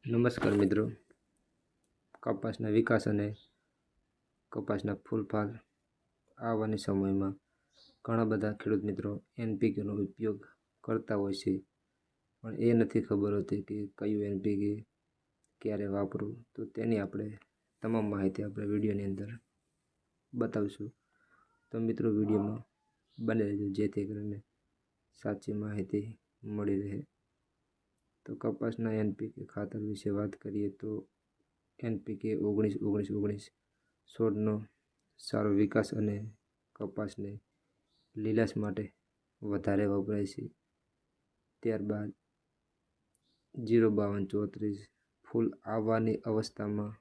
નમસ્કાર મિત્રો, કપાસના વિકાસ અને કપાસના ફૂલફાલ આવવાની સમયમાં ઘણા બધા ખેડૂત મિત્રો એનપીકેનો ઉપયોગ કરતા હોય છે, પણ એ નથી ખબર હોતી કે કયું એનપીકે ક્યારે વાપરવું. તો તેની આપણે તમામ માહિતી આપણે વિડીયોની અંદર બતાવીશું. તો મિત્રો વિડીયોમાં બને રહેજો જેથી કરીને સાચી માહિતી મળી રહે. તો કપાસના એનપીકે ખાતર વિશે વાત કરીએ તો એનપીકે 19-19-19 છોડનો સારો વિકાસ અને કપાસને લીલાશ માટે વધારે વપરાય છે. ત્યારબાદ 052-34 ફૂલ આવવાની અવસ્થામાં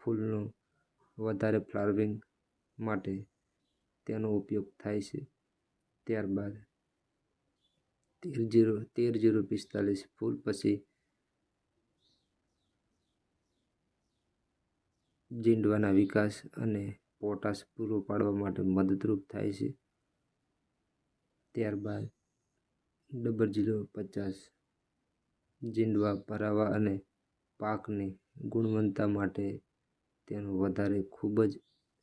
ફૂલનું વધારે ફ્લાવરિંગ માટે તેનો ઉપયોગ થાય છે. ત્યારબાદ 13-045 ફૂલ પછી જીંડવાના વિકાસ અને પોટાશ પૂરો પાડવા માટે મદદરૂપ થાય છે. ત્યારબાદ 0050 જીંડવા ભરાવા અને પાકની ગુણવત્તા માટે તેનો વધારે ખૂબ જ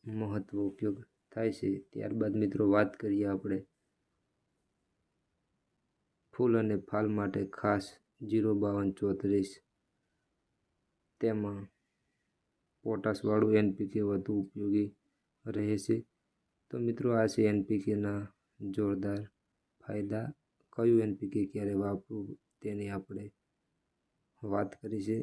મહત્વ ઉપયોગ થાય છે. ત્યારબાદ મિત્રો વાત કરીએ આપણે ફૂલ અને ફાલ માટે ખાસ 052-34 તેમાં પોટાશવાળું એનપીકે વધુ ઉપયોગી રહે છે. તો મિત્રો આ છે એનપીકેના જોરદાર ફાયદા. કયું એનપીકે ક્યારે વાપરવું તેની આપણે વાત કરી છે.